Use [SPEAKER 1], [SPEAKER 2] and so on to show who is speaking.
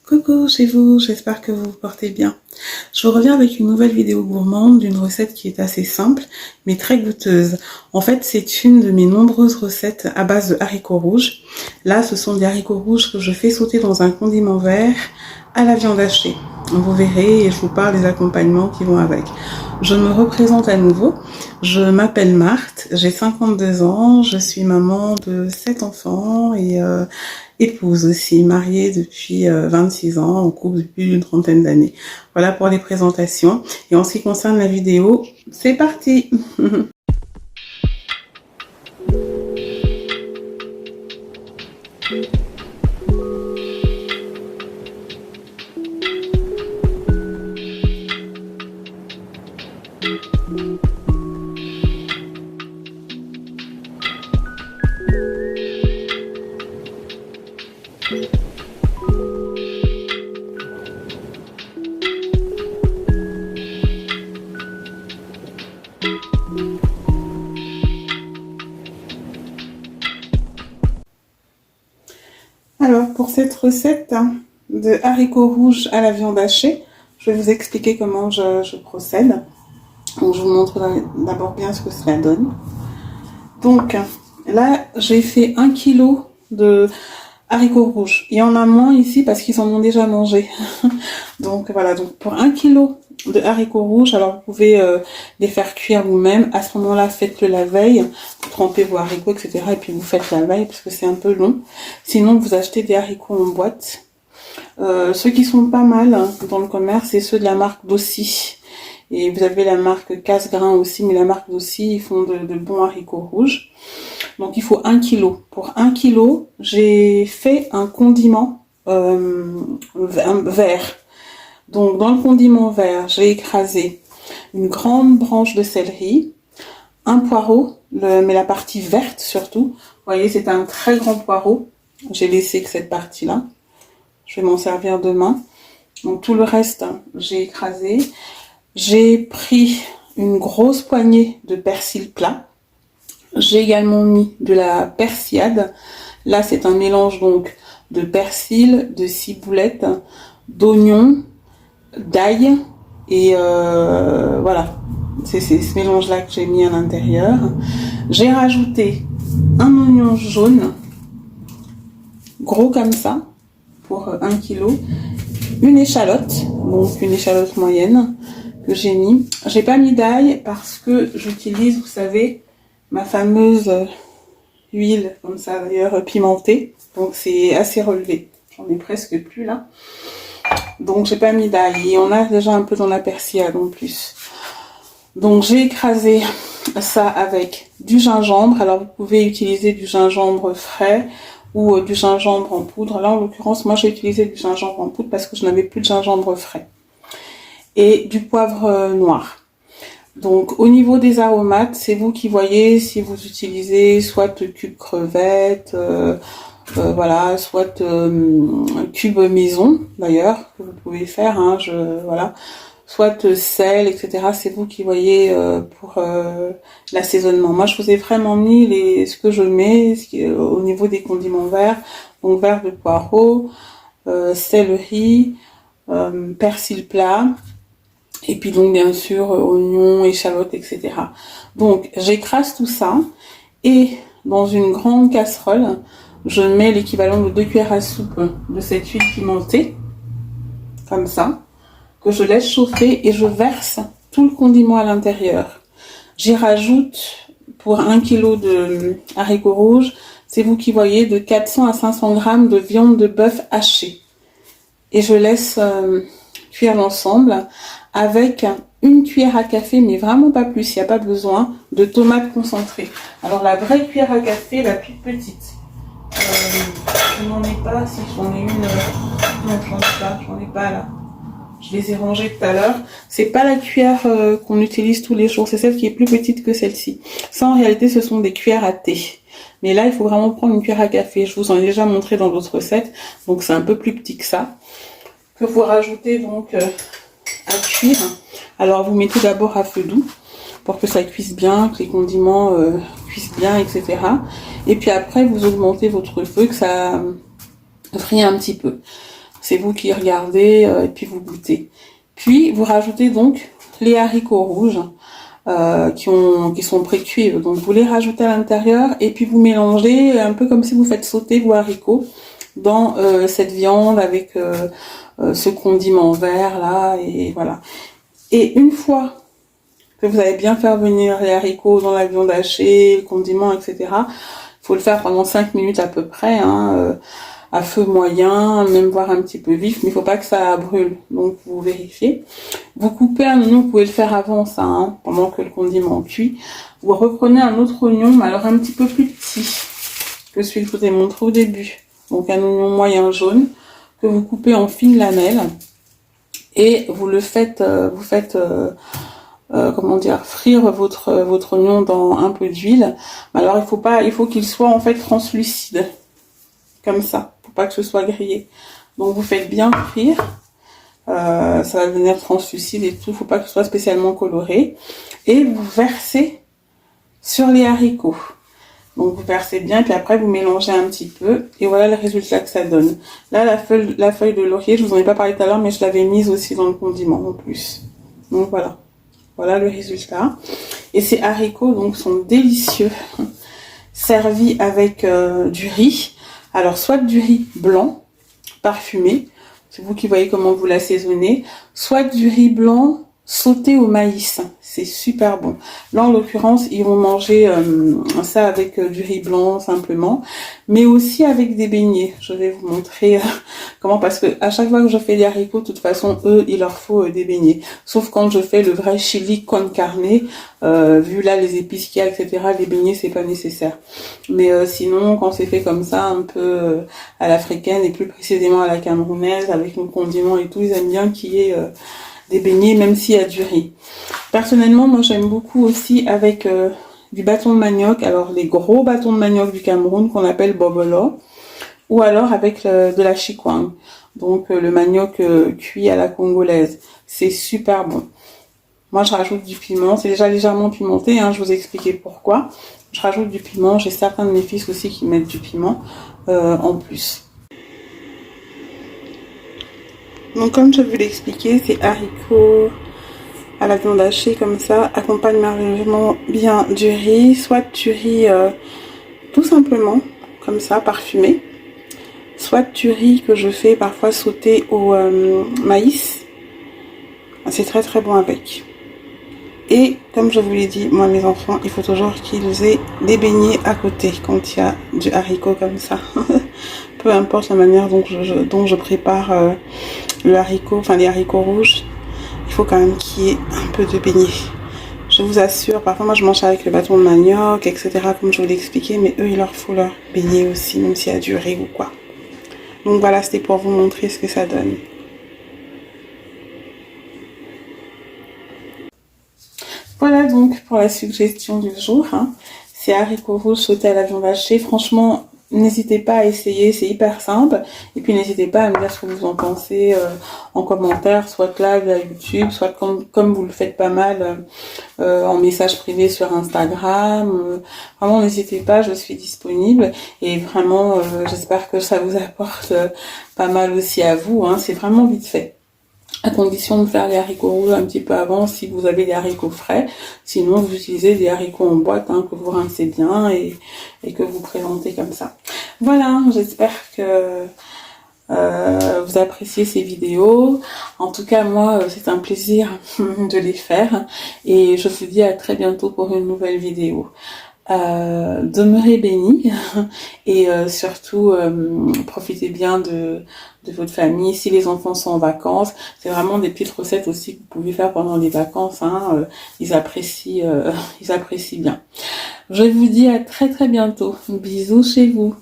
[SPEAKER 1] Coucou chez vous, j'espère que vous vous portez bien. Je vous reviens avec une nouvelle vidéo gourmande d'une recette qui est assez simple mais très goûteuse. En fait, c'est une de mes nombreuses recettes à base de haricots rouges. Là, ce sont des haricots rouges que je fais sauter dans un condiment vert à la viande hachée. Vous verrez et je vous parle des accompagnements qui vont avec. Je me représente à nouveau. Je m'appelle Marthe, j'ai 52 ans, je suis maman de 7 enfants et épouse aussi, mariée depuis 26 ans, en couple depuis une trentaine d'années. Voilà pour les présentations. Et en ce qui concerne la vidéo, c'est parti. Alors, pour cette recette de haricots rouges à la viande hachée, je vais vous expliquer comment je procède. Donc, je vous montre d'abord bien ce que cela donne. Donc, là, j'ai fait 1 kg de haricots rouges. Il y en a moins ici parce qu'ils en ont déjà mangé. Donc, voilà. Donc, pour 1 kg de haricots rouges, alors vous pouvez les faire cuire vous-même. À ce moment-là, faites-le la veille. Vous trempez vos haricots, etc. Et puis, vous faites la veille parce que c'est un peu long. Sinon, vous achetez des haricots en boîte. Ceux qui sont pas mal dans le commerce, c'est ceux de la marque Dossi. Et vous avez la marque Casse-Grain aussi, mais la marque Dossi, ils font de bons haricots rouges. Donc il faut 1 kg. Pour 1 kg, j'ai fait un condiment vert. Donc dans le condiment vert, j'ai écrasé une grande branche de céleri, un poireau, mais la partie verte surtout. Vous voyez, c'est un très grand poireau. J'ai laissé que cette partie-là. Je vais m'en servir demain. Donc tout le reste, j'ai écrasé. J'ai pris une grosse poignée de persil plat. J'ai également mis de la persillade. Là, c'est un mélange donc de persil, de ciboulette, d'oignons, d'ail et voilà. C'est ce mélange-là que j'ai mis à l'intérieur. J'ai rajouté un oignon jaune, gros comme ça, pour 1 kg. Une échalote, donc une échalote moyenne que j'ai mis. J'ai pas mis d'ail parce que j'utilise, vous savez, ma fameuse huile, comme ça d'ailleurs, pimentée. Donc c'est assez relevé. J'en ai presque plus là. Donc j'ai pas mis d'ail. Et on a déjà un peu dans la persillade en plus. Donc j'ai écrasé ça avec du gingembre. Alors vous pouvez utiliser du gingembre frais ou du gingembre en poudre. Là en l'occurrence, moi j'ai utilisé du gingembre en poudre parce que je n'avais plus de gingembre frais. Et du poivre noir. Donc au niveau des aromates, c'est vous qui voyez si vous utilisez soit cube crevette, voilà, soit cube maison d'ailleurs que vous pouvez faire, hein, voilà, soit sel, etc. C'est vous qui voyez pour l'assaisonnement. Moi, je vous ai vraiment mis ce que je mets au niveau des condiments verts, donc vert de poireau, céleri, persil plat. Et puis donc bien sûr oignons, échalotes, etc. Donc j'écrase tout ça et dans une grande casserole, je mets l'équivalent de 2 cuillères à soupe de cette huile pimentée, comme ça, que je laisse chauffer et je verse tout le condiment à l'intérieur. J'y rajoute pour 1 kg de haricots rouges, c'est vous qui voyez, de 400 à 500 grammes de viande de bœuf hachée. Et je laisse cuire l'ensemble avec une cuillère à café, mais vraiment pas plus, il n'y a pas besoin, de tomates concentrées. Alors la vraie cuillère à café, la plus petite, je n'en ai pas, si j'en ai une, non j'en ai pas là. Je les ai rangées tout à l'heure. C'est pas la cuillère qu'on utilise tous les jours, c'est celle qui est plus petite que celle-ci. Ça en réalité ce sont des cuillères à thé. Mais là il faut vraiment prendre une cuillère à café, je vous en ai déjà montré dans d'autres recettes, donc c'est un peu plus petit que ça. Que vous rajoutez donc à cuire. Alors vous mettez d'abord à feu doux pour que ça cuise bien, que les condiments cuisent bien, etc. Et puis après vous augmentez votre feu, que ça frie un petit peu. C'est vous qui regardez et puis vous goûtez. Puis vous rajoutez donc les haricots rouges qui sont pré-cuits. Donc vous les rajoutez à l'intérieur et puis vous mélangez un peu comme si vous faites sauter vos haricots dans cette viande avec ce condiment vert là, et voilà. Et une fois que vous allez bien faire venir les haricots dans la viande hachée, le condiment, etc., il faut le faire pendant 5 minutes à peu près, hein, à feu moyen, même voire un petit peu vif, mais il faut pas que ça brûle. Donc vous vérifiez. Vous coupez un oignon, vous pouvez le faire avant ça, hein, pendant que le condiment cuit. Vous reprenez un autre oignon, mais alors un petit peu plus petit que celui que je vous ai montré au début. Donc un oignon moyen jaune que vous coupez en fines lamelles et vous le faites, comment dire, frire votre oignon dans un peu d'huile. Alors il faut qu'il soit en fait translucide, comme ça, pour pas que ce soit grillé. Donc vous faites bien frire, ça va devenir translucide et tout, faut pas que ce soit spécialement coloré. Et vous versez sur les haricots. Donc vous versez bien, puis après vous mélangez un petit peu, et voilà le résultat que ça donne. Là, la feuille de laurier, je vous en ai pas parlé tout à l'heure, mais je l'avais mise aussi dans le condiment en plus. Donc voilà. Voilà le résultat. Et ces haricots donc sont délicieux, servis avec du riz. Alors soit du riz blanc parfumé, c'est vous qui voyez comment vous l'assaisonnez, soit du riz blanc sauté au maïs, c'est super bon. Là en l'occurrence ils vont manger ça avec du riz blanc simplement, mais aussi avec des beignets. Je vais vous montrer comment, parce que à chaque fois que je fais des haricots, de toute façon eux il leur faut des beignets. Sauf quand je fais le vrai chili con carne, vu là les épices qu'il y a, etc. Les beignets c'est pas nécessaire. Mais sinon quand c'est fait comme ça, un peu à l'africaine et plus précisément à la camerounaise, avec nos condiments et tout, ils aiment bien qu'il y ait des beignets, même s'il y a du riz. Personnellement, moi j'aime beaucoup aussi avec du bâton de manioc, alors les gros bâtons de manioc du Cameroun qu'on appelle bobolo, ou alors avec de la chikwang, donc le manioc cuit à la congolaise. C'est super bon. Moi je rajoute du piment, c'est déjà légèrement pimenté, hein, je vous ai expliqué pourquoi. Je rajoute du piment, j'ai certains de mes fils aussi qui mettent du piment en plus. Donc comme je vous l'ai expliqué, ces haricots à la viande hachée comme ça accompagnent merveilleusement bien du riz, soit du riz tout simplement comme ça parfumé, soit du riz que je fais parfois sauter au maïs. C'est très très bon avec. Et comme je vous l'ai dit, moi mes enfants, il faut toujours qu'ils aient des beignets à côté quand il y a du haricot comme ça. Peu importe la manière dont je prépare le haricot, enfin les haricots rouges, il faut quand même qu'il y ait un peu de beignets. Je vous assure, parfois moi je mange avec le bâton de manioc, etc. comme je vous l'ai expliqué, mais eux il leur faut leur beignet aussi, même s'il y a du riz ou quoi. Donc voilà, c'était pour vous montrer ce que ça donne. Voilà donc pour la suggestion du jour, hein. Ces haricots rouges sautés à la viande hachée, franchement, n'hésitez pas à essayer, c'est hyper simple. Et puis n'hésitez pas à me dire ce que vous en pensez en commentaire, soit là via YouTube, soit comme vous le faites pas mal en message privé sur Instagram. Vraiment n'hésitez pas, je suis disponible. Et vraiment, j'espère que ça vous apporte pas mal aussi à vous, hein. C'est vraiment vite fait. À condition de faire les haricots rouges un petit peu avant si vous avez des haricots frais. Sinon, vous utilisez des haricots en boîte, hein, que vous rincez bien et que vous présentez comme ça. Voilà, j'espère que vous appréciez ces vidéos. En tout cas, moi, c'est un plaisir de les faire. Et je vous dis à très bientôt pour une nouvelle vidéo. Demeurez bénis et surtout profitez bien de votre famille. Si les enfants sont en vacances, c'est vraiment des petites recettes aussi que vous pouvez faire pendant les vacances, hein. Ils apprécient bien. Je vous dis à très très bientôt. Bisous chez vous.